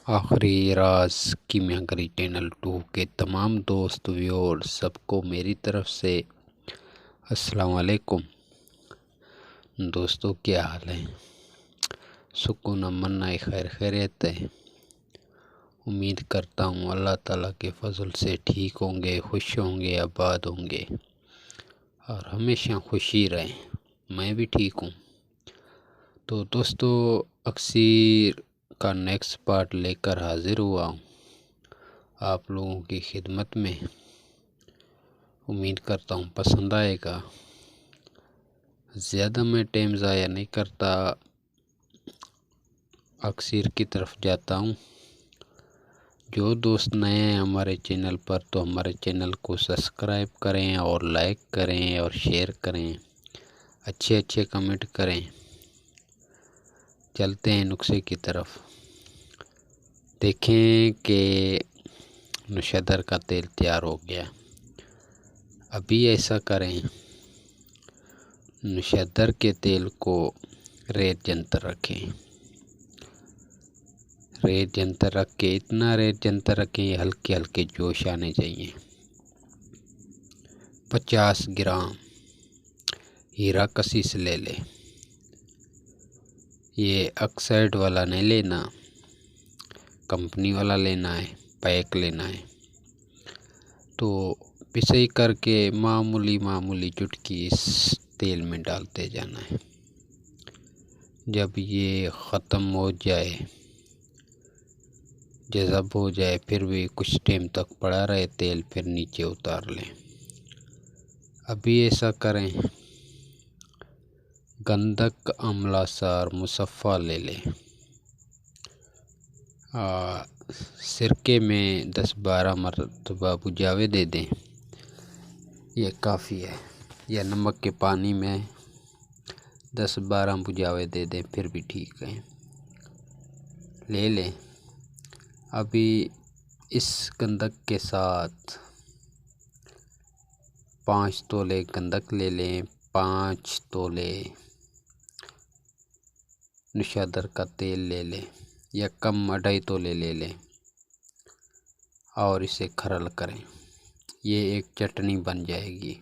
आखिरी राज कीमियागरी चैनल 2 के तमाम दोस्त व्यूअर सबको मेरी तरफ से अस्सलाम वालेकुम। दोस्तों, क्या हाल है? सुकून अमन खैर खैरियत है। उम्मीद करता हूँ अल्लाह ताला के फजल से ठीक होंगे, खुश होंगे, आबाद होंगे और हमेशा खुशी रहें। मैं भी ठीक हूँ। तो दोस्तों, अक्सर का नेक्स्ट पार्ट लेकर हाजिर हुआ हूँ आप लोगों की खिदमत में। उम्मीद करता हूँ पसंद आएगा। ज़्यादा मैं टाइम ज़ाया नहीं करता, अक्सर की तरफ जाता हूँ। जो दोस्त नए हैं हमारे चैनल पर, तो हमारे चैनल को सब्सक्राइब करें और लाइक करें और शेयर करें, अच्छे अच्छे कमेंट करें। चलते हैं नुस्खे की तरफ। देखें कि नौशहदर का तेल तैयार हो गया। अभी ऐसा करें, नौशहदर के तेल को रेत जंतर रखें। रेत जंतर रख के, इतना रेत जंतर रखें हल्के हल्के जोश आने चाहिए। 50 ग्राम हीरा कसीस ले लें। ये ऑक्साइड वाला नहीं लेना, कंपनी वाला लेना है, पैक लेना है। तो पिसाई करके मामूली चुटकी इस तेल में डालते जाना है। जब ये ख़त्म हो जाए, जज़ब हो जाए, फिर भी कुछ टाइम तक पड़ा रहे तेल, फिर नीचे उतार लें। अभी ऐसा करें, गंधक अमला सार मुसफ़ा ले लें। सिरके में 10-12 मरतबा बुझावे दे दें, ये काफ़ी है। या नमक के पानी में 10-12 बुझावे दे दें, फिर भी ठीक है, ले लें। अभी इस गंधक के साथ 5 तोले गंधक ले लें, 5 तोले नौशहदर का तेल ले लें, या कम 2.5 तोले ले लें और इसे खरल करें। ये एक चटनी बन जाएगी।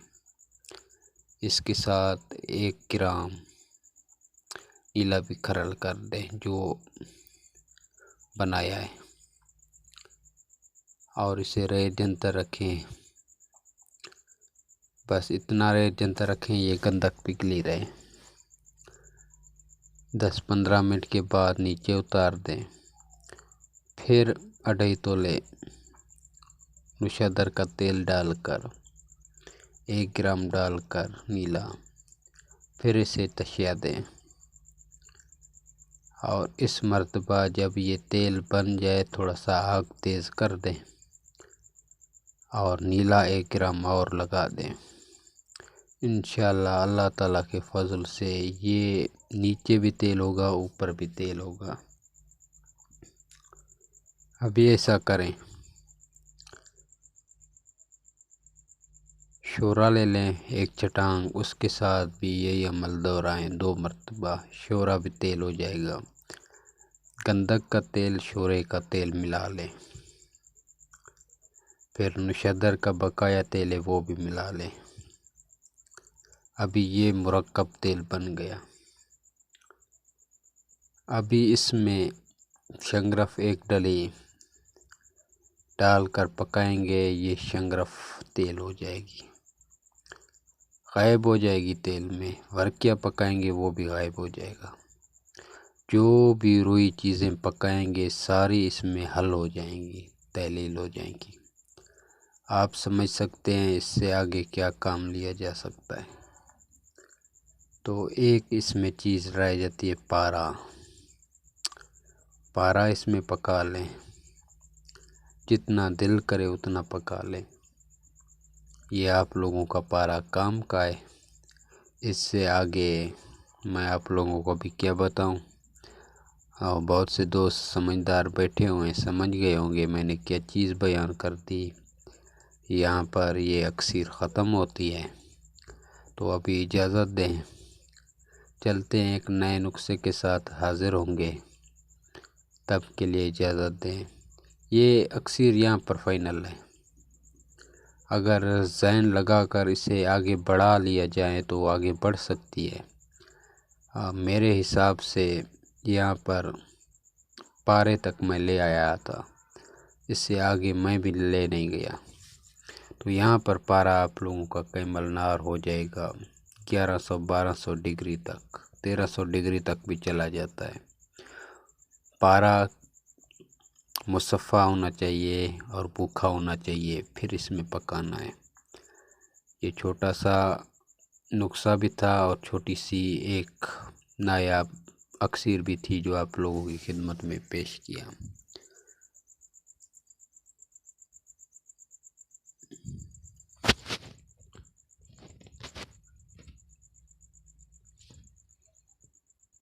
इसके साथ 1 ग्राम नीला भी खरल कर दें जो बनाया है, और इसे रेत जंतर रखें। बस इतना रेत जंतर रखें, ये गंधक पिघली रहे। 10-15 मिनट के बाद नीचे उतार दें। फिर 2.5 तोले नौशहदर का तेल डालकर, 1 ग्राम डालकर नीला, फिर इसे तशिया दें। और इस मर्तबा जब ये तेल बन जाए, थोड़ा सा आग तेज़ कर दें और नीला 1 ग्राम और लगा दें। इंशाअल्लाह अल्लाह ताला के फजल से ये नीचे भी तेल होगा, ऊपर भी तेल होगा। अभी ऐसा करें, शोरा ले लें 1 चटांग, उसके साथ भी यही अमल दोहराएं 2 मरतबा, शोरा भी तेल हो जाएगा। गंधक का तेल शोरे का तेल मिला लें। फिर नौशहदर का बकाया तेल है वो भी मिला लें। अभी ये मुरक्कब तेल बन गया। अभी इसमें शंगरफ 1 डली डालकर पकाएंगे, ये शंगरफ तेल हो जाएगी, गायब हो जाएगी तेल में। वर्किया पकाएंगे वो भी गायब हो जाएगा। जो भी रुई चीज़ें पकाएंगे सारी इसमें हल हो जाएंगी, तहलील हो जाएंगी। आप समझ सकते हैं इससे आगे क्या काम लिया जा सकता है। तो एक इसमें चीज़ रह जाती है, पारा इसमें पका लें, जितना दिल करे उतना पका लें। ये आप लोगों का पारा काम का है। इससे आगे मैं आप लोगों को भी क्या बताऊं। और बहुत से दोस्त समझदार बैठे हुए हैं, समझ गए होंगे मैंने क्या चीज़ बयान कर दी। यहाँ पर ये अक्सर ख़त्म होती है। तो अभी इजाज़त दें, चलते हैं एक नए नुस्खे के साथ हाज़िर होंगे। तब के लिए इजाज़त दें। ये अक्सर यहाँ पर फाइनल है। अगर ज़हन लगाकर इसे आगे बढ़ा लिया जाए तो आगे बढ़ सकती है। मेरे हिसाब से यहाँ पर पारे तक मैं ले आया था, इससे आगे मैं भी ले नहीं गया। तो यहाँ पर पारा आप लोगों का कैमलनार हो जाएगा 1100-1200 डिग्री तक, 1300 डिग्री तक भी चला जाता है। पारा मुसफ़ा होना चाहिए और भूखा होना चाहिए, फिर इसमें पकाना है। ये छोटा सा नुस्खा भी था और छोटी सी एक नायाब अक्सर भी थी जो आप लोगों की खिदमत में पेश किया।